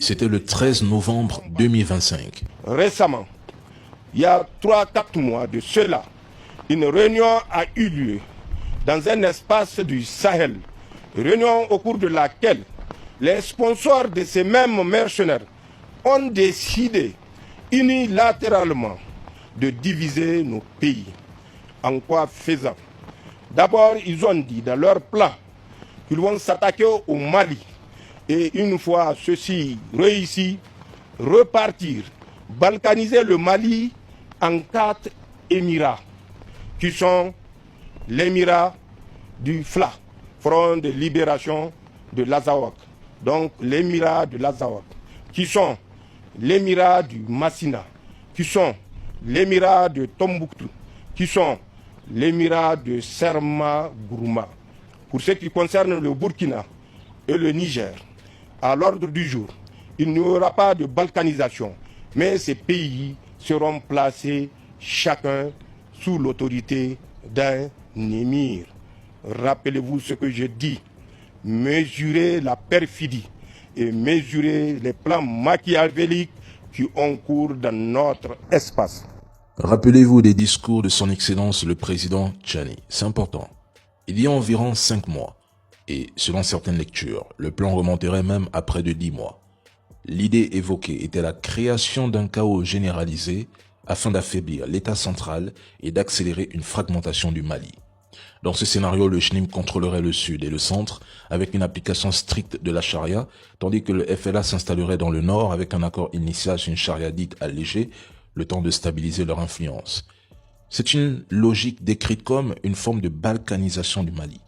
C'était le 13 novembre 2025. Récemment, il y a 3-4 mois de cela, une réunion a eu lieu dans un espace du Sahel. Réunion au cours de laquelle les sponsors de ces mêmes mercenaires ont décidé unilatéralement de diviser nos pays. En quoi faisant? D'abord, ils ont dit dans leur plan qu'ils vont s'attaquer au Mali. Et une fois ceci réussi, repartir, balkaniser le Mali en 4 émirats, qui sont l'émirat du FLA, Front de Libération de l'Azawak, donc l'émirat de l'Azawak, qui sont l'émirat du Massina, qui sont l'émirat de Tombouctou, qui sont l'émirat de Serma Gourma. Pour ce qui concerne le Burkina et le Niger, à l'ordre du jour, il n'y aura pas de balkanisation, mais ces pays seront placés chacun sous l'autorité d'un émir. Rappelez-vous ce que je dis, mesurez la perfidie et mesurez les plans machiavéliques qui ont cours dans notre espace. Rappelez-vous des discours de son Excellence le Président Tchani. C'est important. Il y a environ 5 mois, et selon certaines lectures, le plan remonterait même à près de 10 mois. L'idée évoquée était la création d'un chaos généralisé afin d'affaiblir l'État central et d'accélérer une fragmentation du Mali. Dans ce scénario, le JNIM contrôlerait le sud et le centre avec une application stricte de la charia, tandis que le FLA s'installerait dans le nord avec un accord initial sur une charia dite allégée, le temps de stabiliser leur influence. C'est une logique décrite comme une forme de balkanisation du Mali.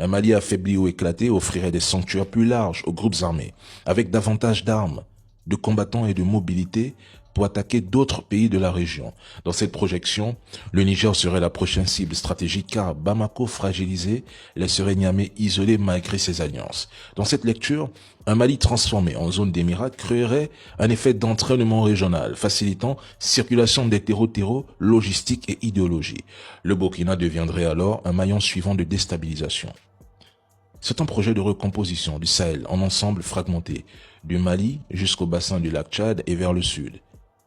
Un Mali affaibli ou éclaté offrirait des sanctuaires plus larges aux groupes armés, avec davantage d'armes, de combattants et de mobilité pour attaquer d'autres pays de la région. Dans cette projection, le Niger serait la prochaine cible stratégique car Bamako fragilisé laisserait Niamey isolé malgré ses alliances. Dans cette lecture, un Mali transformé en zone d'émirat créerait un effet d'entraînement régional, facilitant circulation des terreaux, logistique et idéologie. Le Burkina deviendrait alors un maillon suivant de déstabilisation. C'est un projet de recomposition du Sahel en ensemble fragmenté, du Mali jusqu'au bassin du lac Tchad et vers le sud.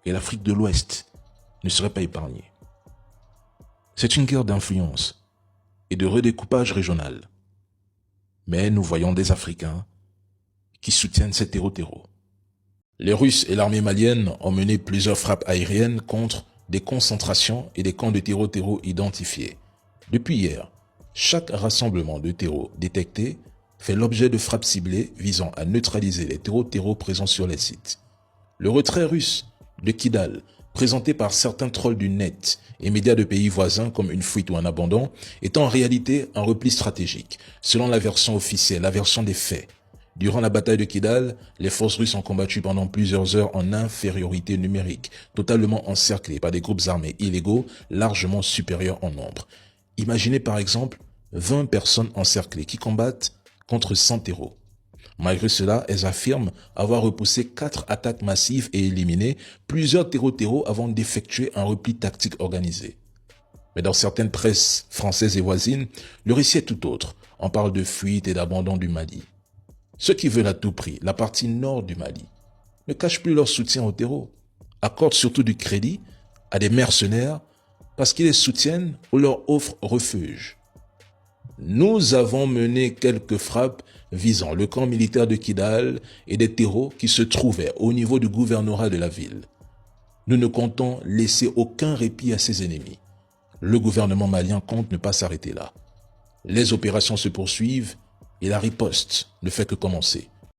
Et l'Afrique de l'Ouest ne serait pas épargnée. C'est une guerre d'influence et de redécoupage régional. Mais nous voyons des Africains qui soutiennent ces terreaux. Les Russes et l'armée malienne ont mené plusieurs frappes aériennes contre des concentrations et des camps de terreaux identifiés. Depuis hier, chaque rassemblement de terreaux détecté fait l'objet de frappes ciblées visant à neutraliser les terreaux présents sur les sites. Le retrait russe de Kidal, présenté par certains trolls du net et médias de pays voisins comme une fuite ou un abandon, est en réalité un repli stratégique. Selon la version officielle, la version des faits, durant la bataille de Kidal, les forces russes ont combattu pendant plusieurs heures en infériorité numérique, totalement encerclées par des groupes armés illégaux largement supérieurs en nombre. Imaginez par exemple 20 personnes encerclées qui combattent contre 100 terreaux. Malgré cela, elles affirment avoir repoussé 4 attaques massives et éliminé plusieurs terreaux avant d'effectuer un repli tactique organisé. Mais dans certaines presses françaises et voisines, le récit est tout autre. On parle de fuite et d'abandon du Mali. Ceux qui veulent à tout prix la partie nord du Mali ne cachent plus leur soutien aux terreaux, accordent surtout du crédit à des mercenaires parce qu'ils les soutiennent ou leur offrent refuge. Nous avons mené quelques frappes visant le camp militaire de Kidal et des terreaux qui se trouvaient au niveau du gouvernorat de la ville. Nous ne comptons laisser aucun répit à ses ennemis. Le gouvernement malien compte ne pas s'arrêter là. Les opérations se poursuivent et la riposte ne fait que commencer.